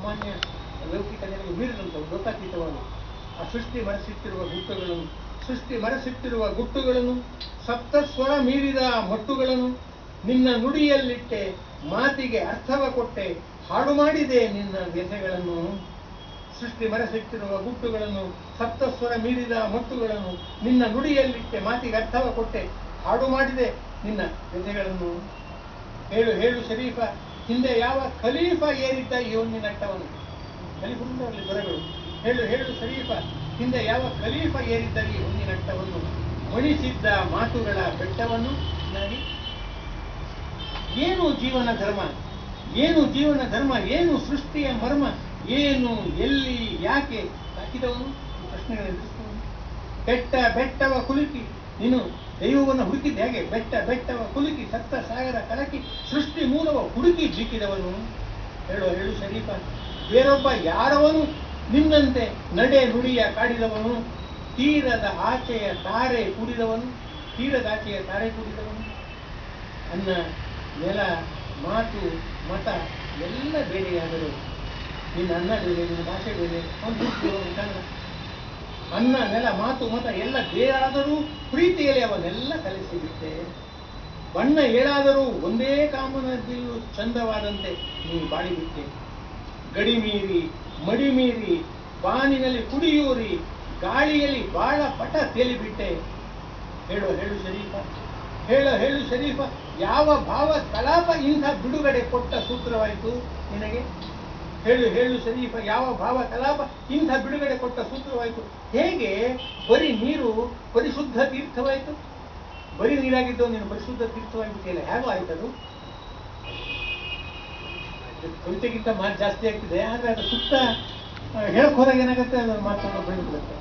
ಸಾಮಾನ್ಯ ಲೌಕಿಕ ಜನರಿಗೆ ಮೀರಿದಂಥವು ಲೋಕಾತೀತವಾದ ಆ ಸೃಷ್ಟಿ ಮರೆಸಿಟ್ಟಿರುವ ಗುಟ್ಟುಗಳನ್ನು ಸಪ್ತಸ್ವರ ಮೀರಿದ ಮಟ್ಟುಗಳನ್ನು ನಿನ್ನ ನುಡಿಯಲ್ಲಿಟ್ಟೆ, ಮಾತಿಗೆ ಅರ್ಥವ ಕೊಟ್ಟೆ, ಹಾಡು ಮಾಡಿದೆ ನಿನ್ನ ವ್ಯಥೆಗಳನ್ನು. ಸೃಷ್ಟಿ ಮರೆಸಿಟ್ಟಿರುವ ಗುಟ್ಟುಗಳನ್ನು ಸಪ್ತಸ್ವರ ಮೀರಿದ ಮಟ್ಟುಗಳನ್ನು ನಿನ್ನ ನುಡಿಯಲ್ಲಿಟ್ಟೆ, ಮಾತಿಗೆ ಅರ್ಥವ ಕೊಟ್ಟೆ, ಹಾಡು ಮಾಡಿದೆ ನಿನ್ನ ವ್ಯಥೆಗಳನ್ನು. ಹೇಳು ಹೇಳು ಶರೀಫ, ಹಿಂದೆ ಯಾವ ಖಲೀಫ ಏರಿದ್ದ ಈ ಹೊನ್ನಿನ ಅಟ್ಟವನ್ನು. ಖಲೀಫರಲ್ಲಿ ದೊರೆಗಳು. ಹೇಳು ಹೇಳು ಶರೀಫ, ಹಿಂದೆ ಯಾವ ಖಲೀಫ ಏರಿದ್ದ ಈ ಹೊನ್ನಿನ ಅಟ್ಟವನ್ನು, ಮಣಿಸಿದ್ದ ಮಾತುಗಳ ಬೆಟ್ಟವನ್ನು ನಾಗಿ. ಏನು ಜೀವನ ಧರ್ಮ, ಏನು ಜೀವನ ಧರ್ಮ, ಏನು ಸೃಷ್ಟಿಯ ಮರ್ಮ, ಏನು ಎಲ್ಲಿ ಯಾಕೆ ಹಾಕಿದವನು ಪ್ರಶ್ನೆಗಳ ಎದುರಿಸುವವನು. ಬೆಟ್ಟವ ಕುಲುಕಿ ನೀನು ದೈವವನ್ನು ಹುಡುಕಿದ್ದೆ ಹೇಗೆ? ಬೆಟ್ಟವ ಕುಲುಕಿ ಸಪ್ತ ಸಾಗರ ಕಲಕಿ ಸೃಷ್ಟಿ ಮೂಲವ ಹುಡುಕಿ ಜೀಕಿದವನು. ಹೇಳು ಹೇಳು ಶರೀಫ, ಬೇರೊಬ್ಬ ಯಾರವನು ನಿನ್ನಂತೆ ನಡೆ ನುಡಿಯ ಕಾಡಿದವನು. ತೀರದ ಆಚೆಯ ತಾರೆ ಕೂಡಿದವನು. ಅನ್ನ ನೆಲ ಮಾತು ಮತ ಎಲ್ಲ ಬೇರೆಯಾದರು. ನಿನ್ನ ಅನ್ನ ಬೇರೆ, ನಿನ್ನ ಭಾಷೆ ಬೇರೆ, ಅವನು ಅನ್ನ ನೆಲ ಮಾತು ಮತ ಎಲ್ಲ ಬೇರಾದರೂ ಪ್ರೀತಿಯಲ್ಲಿ ಅವನ್ನೆಲ್ಲ ಕಲಿಸಿಬಿಟ್ಟೆ. ಬಣ್ಣ ಏಳಾದರೂ ಒಂದೇ ಕಾಮನ ಬಿಲ್ಲು ಚಂದವಾದಂತೆ ನೀ ಬಾಳಿಬಿಟ್ಟೆ. ಗಡಿ ಮೀರಿ ಮಡಿ ಮೀರಿ ಬಾನಿನಲ್ಲಿ ಕುಡಿಯೂರಿ ಗಾಳಿಯಲ್ಲಿ ಬಾಳ ಪಟ ತೇಲಿಬಿಟ್ಟೆ. ಹೇಳು ಹೇಳು ಶರೀಫ, ಹೇಳು ಶರೀಫ, ಯಾವ ಭಾವ ಕಲಾಪ ಇಂಥ ಬಿಡುಗಡೆ ಕೊಟ್ಟ ಸೂತ್ರವಾಯಿತು ನಿನಗೆ? ಹೇಳು ಹೇಳು ಶರೀಫ, ಯಾವ ಭಾವ ಕಲಾಪ ಇಂಥ ಬಿಡುಗಡೆ ಕೊಟ್ಟ ಸೂತ್ರವಾಯಿತು? ಹೇಗೆ ಬರೀ ನೀರು ಪರಿಶುದ್ಧ ತೀರ್ಥವಾಯಿತು? ಬರೀ ನೀರಾಗಿದ್ದು ನೀನು ಪರಿಶುದ್ಧ ತೀರ್ಥವಾಗಿಬಿಟ್ಟಿಲ್ಲ, ಹೇಗೋ ಆಯ್ತದು? ಕವಿತೆಗಿಂತ ಮಾತು ಜಾಸ್ತಿ ಆಗ್ತಿದೆ, ಆದರೆ ಅದು ಸುತ್ತ ಹೇಳಕ್ ಹೋದಾಗ ಏನಾಗುತ್ತೆ, ಅದು ಮಾತಾಡೋ ಬೆಳೆದ್ಬಿಡುತ್ತೆ.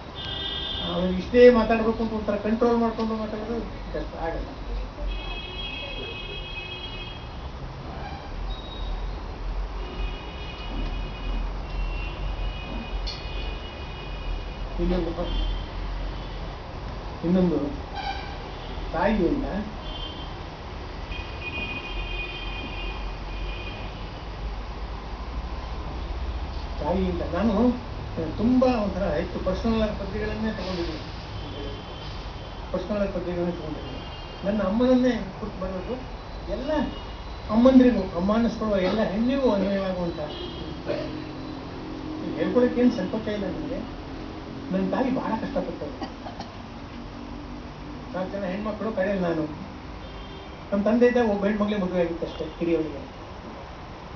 ಅವನು ಇಷ್ಟೇ ಮಾತಾಡಬೇಕು ಅಂತ ಒಂಥರ ಕಂಟ್ರೋಲ್ ಮಾಡ್ಕೊಂಡು ಮಾತಾಡೋದು ಕಷ್ಟ ಆಗಲ್ಲ. ಇನ್ನೊಂದು ತಾಯಿಯಿಂದ ನಾನು ತುಂಬಾ ಒಂಥರ ಹೆಚ್ಚು ಪರ್ಸನಲ್ ಪದ್ಯಗಳನ್ನೇ ತಗೊಂಡಿದ್ದೀನಿ. ನನ್ನ ಅಮ್ಮನನ್ನೇ ಕೊಟ್ಟು ಬರೋದು ಎಲ್ಲ ಅಮ್ಮಂದ್ರಿಗೂ, ಅಮ್ಮ ಅನ್ನಿಸ್ಕೊಳ್ಳುವ ಎಲ್ಲ ಹೆಣ್ಣಿಗೂ ಅನ್ವಯವಾಗುವಂತ. ಹೇಳ್ಕೊಳಕ್ಕೆ ಏನು ಸಂಕೋಚ ಇಲ್ಲ ನನಗೆ. ನನ್ನ ತಾಯಿ ಬಹಳ ಕಷ್ಟಪಟ್ಟರು. 4 ಜನ ಹೆಣ್ಮಕ್ಳು ಕಡೆಯಲ್ಲಿ ನಾನು. ನಮ್ಮ ತಂದೆ ಇದ್ದಾಗ ಒಬ್ಬ ಹೆಣ್ಮಕ್ಳಿಗೆ ಮದುವೆ ಆಗಿತ್ತು ಅಷ್ಟೇ, ಕಿರಿಯವಳಿಗೆ.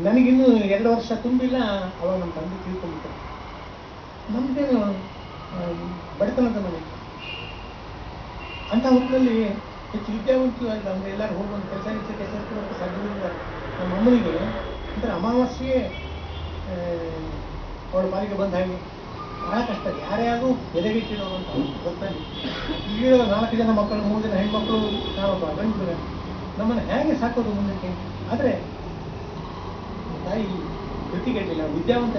ನನಗಿನ್ನೂ 2 ವರ್ಷ ತುಂಬಿಲ್ಲ, ಅವಾಗ ನಮ್ಮ ತಂದೆ ತಿಳ್ಕೊಂಡ್ಬಿಟ್ಟರು. ನಮ್ದೇನು ಬಡತನದ ಮನೆ ಅಂತ ಹೊತ್ತಿನಲ್ಲಿ ಹೆಚ್ಚು ವಿದ್ಯಾವಂತರು ಆಯ್ತು ಅಂದ್ರೆ ಎಲ್ಲರೂ ಹೋಗುವಂತ ಕೆಲಸ ಸೇರ್ಕೊಳ್ಳೋಕೆ ಸಾಧ್ಯವಿಲ್ಲ. ನಮ್ಮ ಅಮ್ಮನಿಗೆ ಅಂದರೆ ಅಮಾವಾಸ್ಯೆ ಅವಳ ಪಾಲಿಗೆ ಬಂದ ಹಾಗೆ ಬಹಳ ಕಷ್ಟ. ಯಾರೇ ಆದರೂ ಎದೆಗಿಟ್ಟಿರೋವಂತ ಗೊತ್ತಲ್ಲಿ ಇಲ್ಲಿರೋ 4 ಜನ ಮಕ್ಕಳು, 3 ಜನ ಹೆಣ್ಮಕ್ಳು, ನಾವೊಬ್ಬ ಗಂಡು. ನಮ್ಮನ್ನು ಹೇಗೆ ಸಾಕೋದು ಮುಂದಕ್ಕೆ? ಆದರೆ ತಾಯಿ ಗತಿಗೆಟ್ಟಿಲ್ಲ, ವಿದ್ಯಾವಂತ